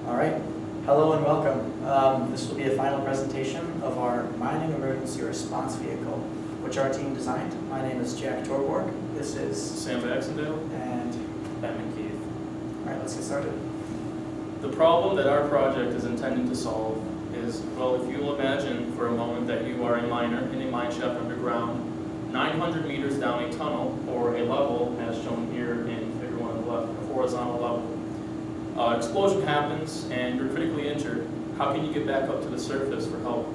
All right, hello and welcome. This will be a final presentation of our mining emergency response vehicle, which our team designed. My name is Jack Torborg. This is Sam Baxendale and Ben McKeith. all right, let's get started. The problem that our project is intending to solve is, well, if you'll imagine for a moment that you are a miner in a mine shaft underground, 900 meters down a tunnel or a level, as shown here in figure 1 on the left, a horizontal level. Explosion happens and you're critically injured. How can you get back up to the surface for help?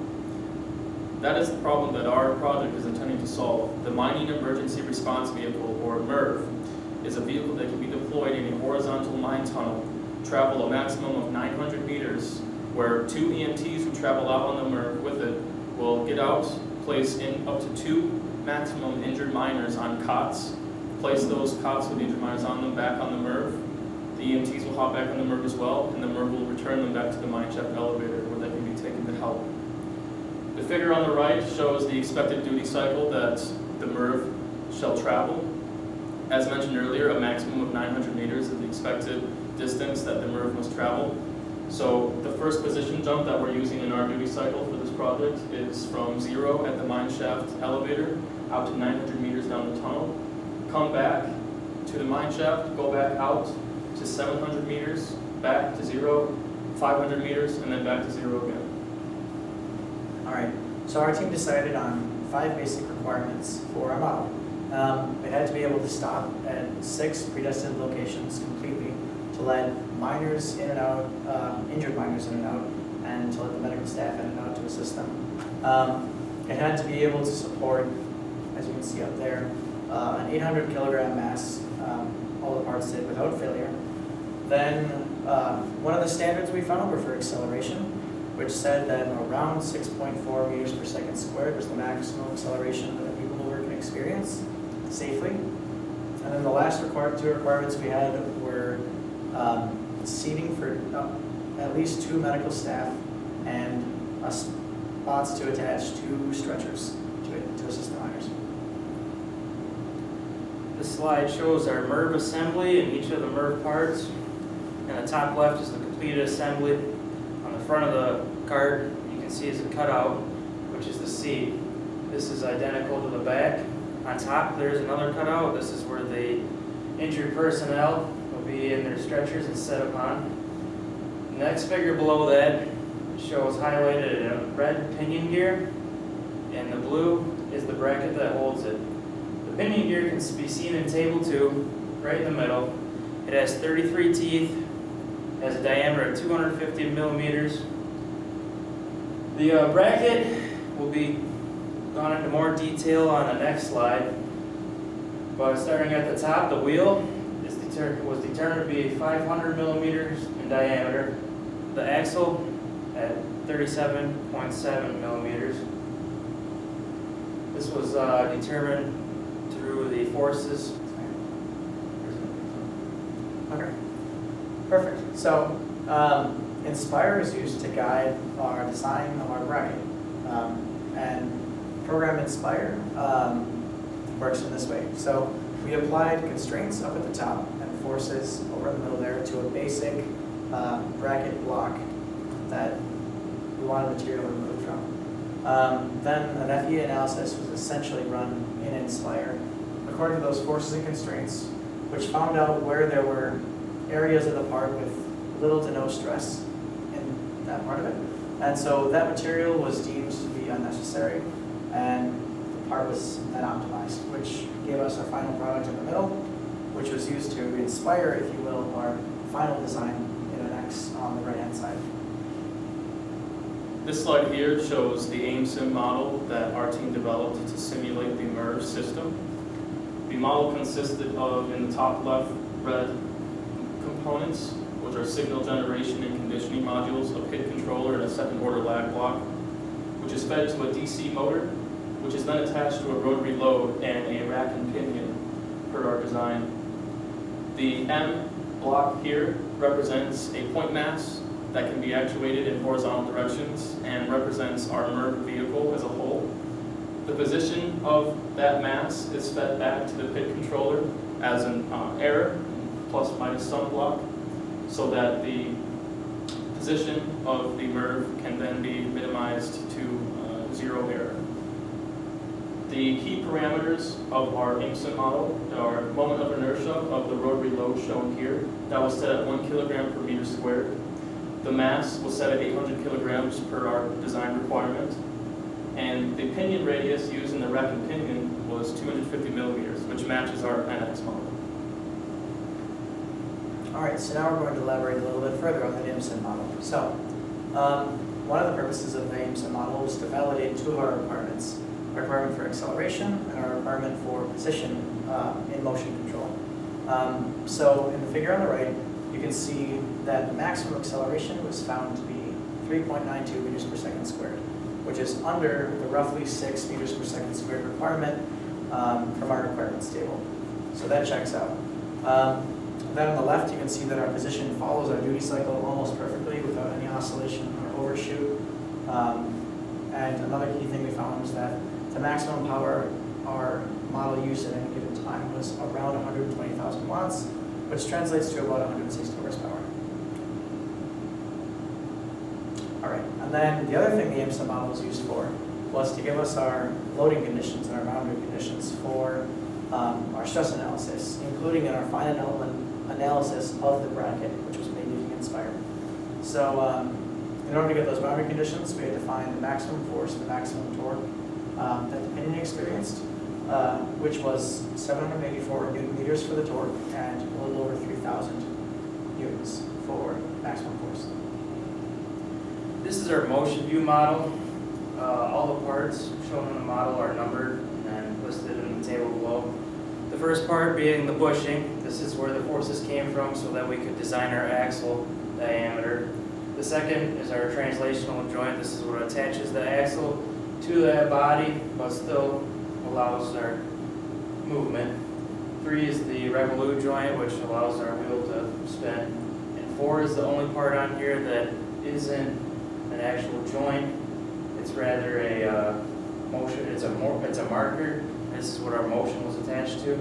That is the problem that our project is intending to solve. The Mining Emergency Response Vehicle, or MERV, is a vehicle that can be deployed in a horizontal mine tunnel, travel a maximum of 900 meters, where 2 EMTs who travel out on the MERV with it will get out, place in up to 2 maximum injured miners on cots, place those cots with the injured miners on them back on the MERV. The EMTs will hop back on the MERV as well, and the MERV will return them back to the mine shaft elevator where they can be taken to help. The figure on the right shows the expected duty cycle that the MERV shall travel. As mentioned earlier, a maximum of 900 meters is the expected distance that the MERV must travel. So the first position jump that we're using in our duty cycle for this project is from 0 at the mine shaft elevator out to 900 meters down the tunnel, come back to the mine shaft, go back out to 700 meters, back to 0, 500 meters, and then back to 0 again. All right, so our team decided on 5 basic requirements for our model. It had to be able to stop at 6 predestined locations completely to let miners in and out, injured miners in and out, and to let the medical staff in and out to assist them. It had to be able to support, as you can see up there, an 800 kilogram mass, all the parts did without failure. Then one of the standards we found were for acceleration, which said that around 6.4 meters per second squared was the maximum acceleration that a people mover can experience safely. And then the last 2 requirements we had were seating for at least 2 medical staff and spots to attach 2 stretchers to assist the miners. This slide shows our MERV assembly and each of the MERV parts. And the top left is the completed assembly. On the front of the cart, you can see is a cutout, which is the seat. This is identical to the back. On top, there's another cutout. This is where the injured personnel will be in their stretchers and set upon. The next figure below that shows highlighted a red pinion gear, and the blue is the bracket that holds it. The pinion gear can be seen in table 2, right in the middle. It has 33 teeth, has a diameter of 250 millimeters. The bracket will be gone into more detail on the next slide. But starting at the top, the wheel was determined to be 500 millimeters in diameter. The axle at 37.7 millimeters. This was determined through the forces. Okay, perfect. So Inspire is used to guide our design of our bracket. And program Inspire works in this way. So we applied constraints up at the top and forces over in the middle there to a basic bracket block that we wanted material removed from. Then an FEA analysis was essentially run in Inspire according to those forces and constraints, which found out where there were areas of the part with little to no stress in that part of it. And so that material was deemed to be unnecessary, and the part was then optimized, which gave us our final product in the middle, which was used to inspire, if you will, our final design in an X on the right-hand side. This slide here shows the AIM-Sim model that our team developed to simulate the MERV system. The model consisted of, in the top left, red components, which are signal generation and conditioning modules, a PID controller, and a second-order lag block, which is fed to a DC motor, which is then attached to a rotary load and a rack and pinion per our design. The M block here represents a point mass that can be actuated in horizontal directions and represents our MERV vehicle as a whole. The position of that mass is fed back to the PID controller as an error, plus minus sum block, so that the position of the MERV can then be minimized to zero error. The key parameters of our IMSA model are moment of inertia of the rotary load shown here. That was set at 1 kilogram per meter squared. The mass was set at 800 kilograms per our design requirement. And the pinion radius used in the rack and pinion was 250 millimeters, which matches our NX model. All right, so now we're going to elaborate a little bit further on the IMSIN model. So, one of the purposes of the IMSIN model was to validate two of our requirements, our requirement for acceleration and our requirement for position in motion control. So in the figure on the right, you can see that the maximum acceleration was found to be 3.92 meters per second squared, which is under the roughly 6 meters per second squared requirement from our requirements table. So that checks out. Then on the left, you can see that our position follows our duty cycle almost perfectly without any oscillation or overshoot. And another key thing we found was that the maximum power our model used at any given time was around 120,000 watts, which translates to about 160 horsepower. All right, and then the other thing the IMSA model was used for was to give us our loading conditions and our boundary conditions for our stress analysis, including in our finite element analysis of the bracket, which was made using Inspire. So in order to get those boundary conditions, we had to find the maximum force and the maximum torque that the pinion experienced, which was 784 newton meters for the torque and a little over 3,000 newtons for maximum force. This is our motion view model. All the parts shown in the model are numbered and listed in the table below. The first part being the bushing. This is where the forces came from so that we could design our axle diameter. The second is our translational joint. This is what attaches the axle to that body, but still allows our movement. 3 is the revolute joint, which allows our wheel to spin. And 4 is the only part on here that isn't an actual joint. It's rather a motion. It's a marker. This is what our motion was attached to.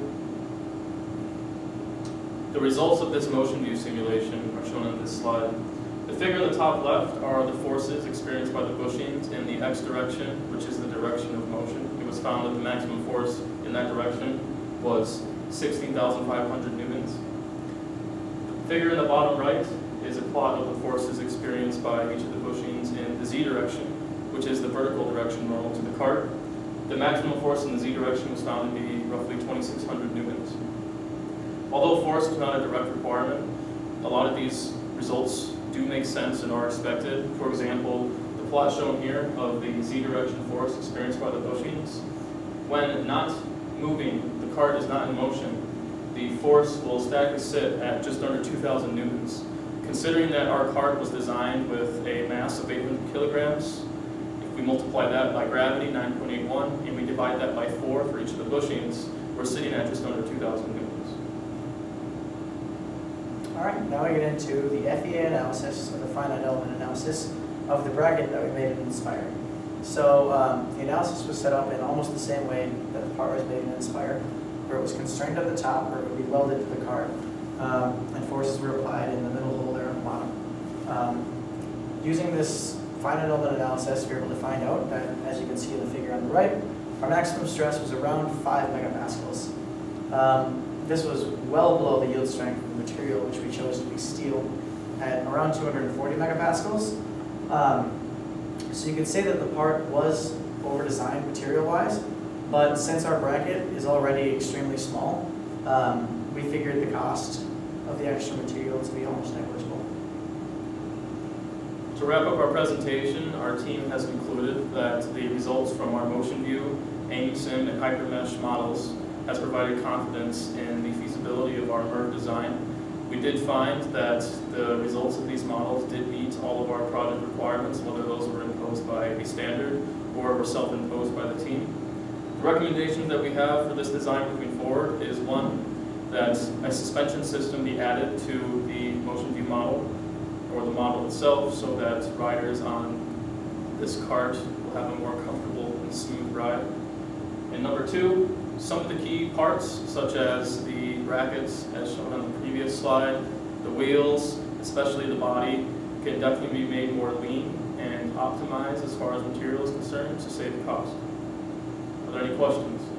The results of this motion view simulation are shown on this slide. The figure on the top left are the forces experienced by the bushings in the x direction, which is the direction of motion. It was found that the maximum force in that direction was 16,500 newtons. The figure in the bottom right is a plot of the forces experienced by each of the bushings in the z direction, which is the vertical direction normal to the cart. The maximum force in the z direction was found to be roughly 2,600 newtons. Although force is not a direct requirement, a lot of these results do make sense and are expected. For example, the plot shown here of the z direction force experienced by the bushings. When not moving, the cart is not in motion, the force will statically sit at just under 2,000 newtons. Considering that our cart was designed with a mass of 800 kilograms, if we multiply that by gravity, 9.81, and we divide that by 4 for each of the bushings, we're sitting at just under 2,000 newtons. All right, now we get into the FEA analysis, or the finite element analysis, of the bracket that we made in Inspire. So the analysis was set up in almost the same way that the part was made in Inspire, where it was constrained at the top, where it would be welded to the cart, and forces were applied in the middle hole there on the bottom. Using this finite element analysis, we were able to find out that, as you can see in the figure on the right, our maximum stress was around 5 megapascals. This was well below the yield strength of the material, which we chose to be steel, at around 240 megapascals. So you could say that the part was over-designed material-wise, but since our bracket is already extremely small, we figured the cost of the extra material to be almost negligible. To wrap up our presentation, our team has concluded that the results from our motion view, AIM-SIM, and HyperMesh models has provided confidence in the feasibility of our MERV design. We did find that the results of these models did meet all of our project requirements, whether those were imposed by a standard or were self-imposed by the team. The recommendations that we have for this design moving forward is, one, that a suspension system be added to the motion view model or the model itself so that riders on this cart will have a more comfortable and smooth ride. And number two, some of the key parts, such as the brackets as shown on the previous slide, the wheels, especially the body, can definitely be made more lean and optimized as far as material is concerned to save cost. Are there any questions?